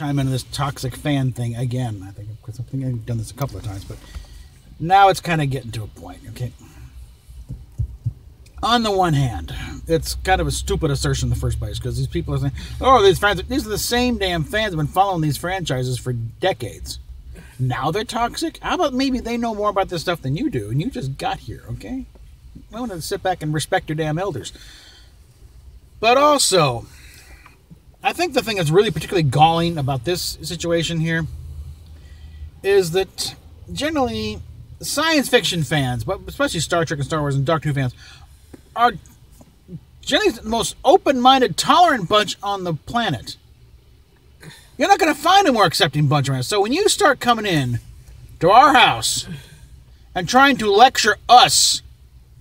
chime into this toxic fan thing again. I think I've done this a couple of times, but now it's kind of getting to a point, okay? On the one hand, it's kind of a stupid assertion in the first place, because these people are saying, oh, these are the same damn fans that have been following these franchises for decades. Now they're toxic? How about maybe they know more about this stuff than you do, and you just got here, okay? I want to sit back and respect your damn elders. But also, I think the thing that's really particularly galling about this situation here is that generally science fiction fans, but especially Star Trek and Star Wars and Doctor Who fans, are generally the most open-minded, tolerant bunch on the planet. You're not going to find a more accepting bunch around. So when you start coming in to our house and trying to lecture us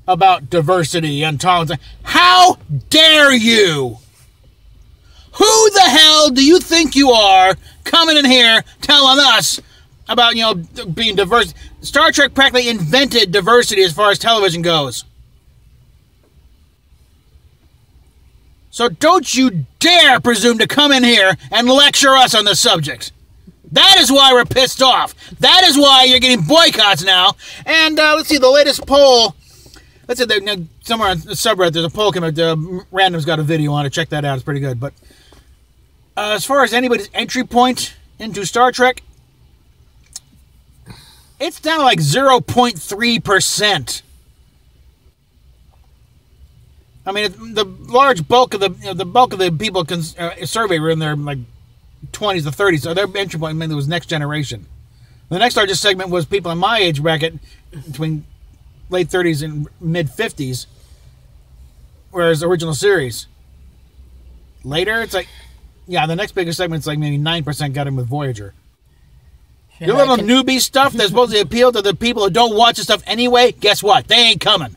about diversity and tolerance, how dare you? Who the hell do you think you are coming in here telling us about, being diverse? Star Trek practically invented diversity as far as television goes. So don't you dare presume to come in here and lecture us on the subject. That is why we're pissed off. That is why you're getting boycotts now. And let's see, the latest poll. Let's say somewhere on the subreddit, there's a poll coming out. Random's got a video on it. Check that out. It's pretty good. But as far as anybody's entry point into Star Trek, it's down to like 0.3%. I mean, the large bulk of the people surveyed were in their like 20s to 30s, so their entry point mainly was next generation. The next largest segment was people in my age bracket, between late 30s and mid 50s, whereas original series. Later, it's like, yeah, the next biggest segment's like maybe 9% got in with Voyager. Your little newbie stuff that's supposed to appeal to the people who don't watch the stuff anyway, guess what? They ain't coming.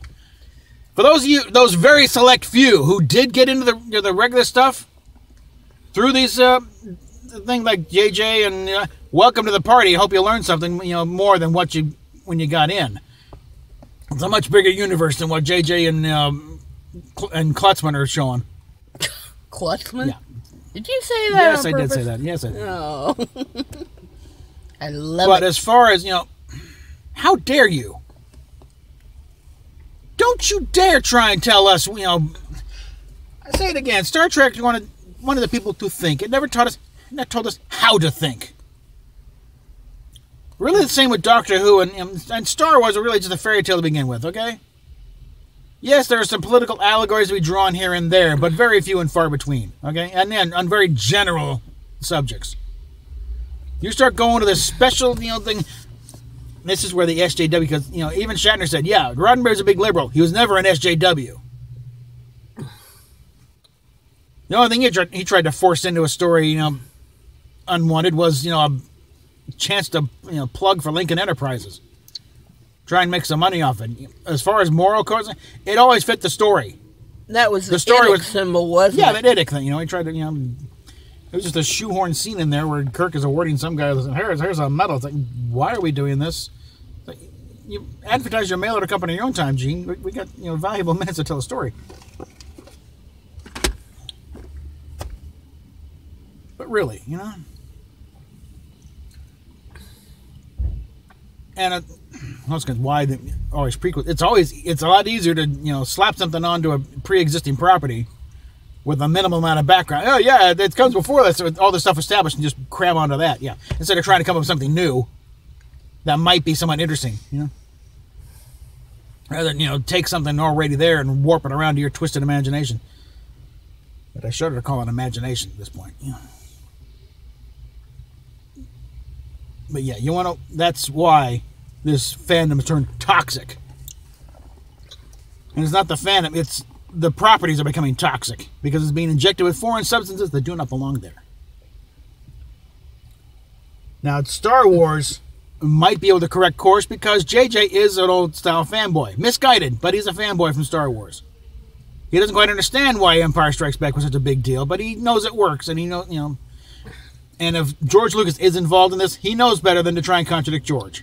For those of you, those very select few who did get into the regular stuff through these things like JJ and welcome to the party. Hope you learned something, more than when you got in. It's a much bigger universe than what JJ and Klutzman are showing. Klutzman? Yeah. Did you say that? Yes, I did say that. Yes, I did. Oh. I love it. But as far as, how dare you? Don't you dare try and tell us, I say it again, Star Trek wanted the people to think. It never told us how to think. Really the same with Doctor Who and Star Wars are really just a fairy tale to begin with, okay? Yes, there are some political allegories to be drawn here and there, but very few and far between, okay? And then on very general subjects. You start going to this special, thing. This is where the SJW, because, even Shatner said, yeah, Roddenberry's a big liberal. He was never an SJW. The only thing he tried to force into a story, unwanted was, a chance to, plug for Lincoln Enterprises. Try and make some money off it. As far as moral codes, it always fit the story. That was the story symbol, wasn't it? Yeah, the IDIC thing. He tried to, it was just a shoehorn scene in there where Kirk is awarding some guy, here's a medal. It's like, why are we doing this? Like, you advertise your mail order company on your own time, Gene. We got, valuable minutes to tell a story. But really, And why always prequel? It's a lot easier to slap something onto a pre-existing property with a minimal amount of background. Oh yeah, it comes before that, so all the stuff established, and just cram onto that. Yeah, instead of trying to come up with something new that might be somewhat interesting, rather than take something already there and warp it around to your twisted imagination. But I shudder to call it imagination at this point. But yeah, that's why this fandom has turned toxic. And it's not the fandom, it's the properties are becoming toxic because it's being injected with foreign substances that do not belong there. Now, Star Wars might be able to correct course because JJ is an old-style fanboy. Misguided, but he's a fanboy from Star Wars. He doesn't quite understand why Empire Strikes Back was such a big deal, but he knows it works, and he knows, And if George Lucas is involved in this, he knows better than to try and contradict George.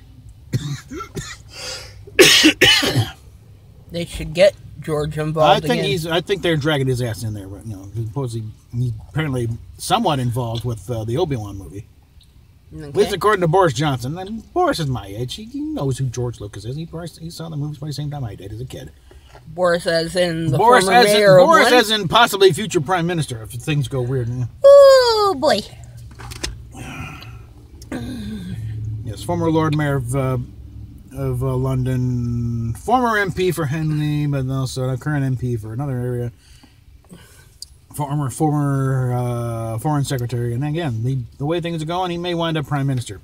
They should get George involved. I think they're dragging his ass in there, but supposedly he's apparently somewhat involved with the Obi-Wan movie. Okay. At least according to Boris Johnson. And Boris is my age. He knows who George Lucas is. He saw the movies by the same time I did as a kid. Boris as in the former mayor of Boris as in possibly future prime minister if things go weird. Oh boy. Yes, former Lord Mayor of London, former MP for Henley, but also a current MP for another area. Former foreign secretary, and again, the way things are going, he may wind up prime minister.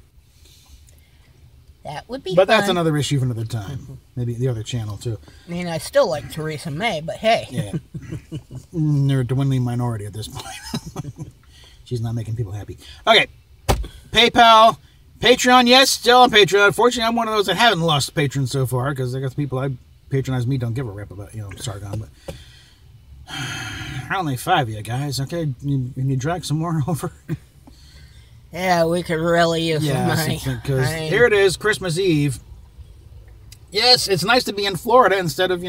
That would be But fun. That's another issue for another time. Maybe the other channel, too. I mean, I still like Theresa May, but hey. Yeah. They're a dwindling minority at this point. She's not making people happy. Okay. PayPal. Patreon, yes, still on Patreon. Unfortunately, I'm one of those that haven't lost patrons so far, because I guess people I patronize me don't give a rip about, Sargon, but... Only 5 of you guys, okay? You drag some more over? Yeah, we could really use some money. Because here it is, Christmas Eve. Yes, it's nice to be in Florida instead of,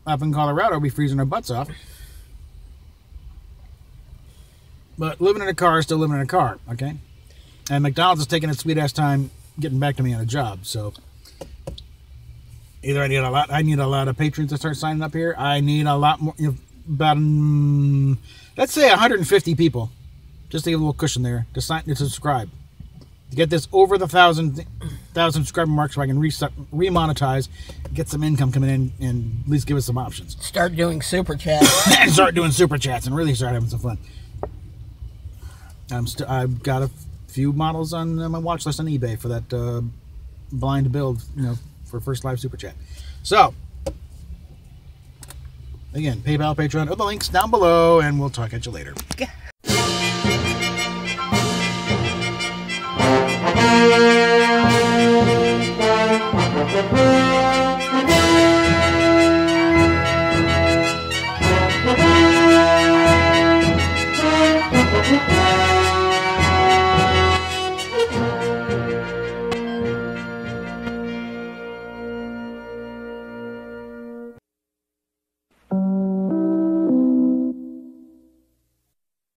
up in Colorado, we'll be freezing our butts off. But living in a car is still living in a car, okay? And McDonald's is taking its sweet-ass time getting back to me on a job, so... Either I need a lot of patrons to start signing up here. I need a lot more... About, let's say 150 people, just to give a little cushion there to subscribe, to get this over the 1,000 subscriber mark, so I can remonetize, get some income coming in, and at least give us some options. Start doing super chats. And start doing super chats and really start having some fun. I've got a few models on my watch list on eBay for that blind build, for first live super chat. So. Again, PayPal, Patreon, all the links down below, and we'll talk at you later.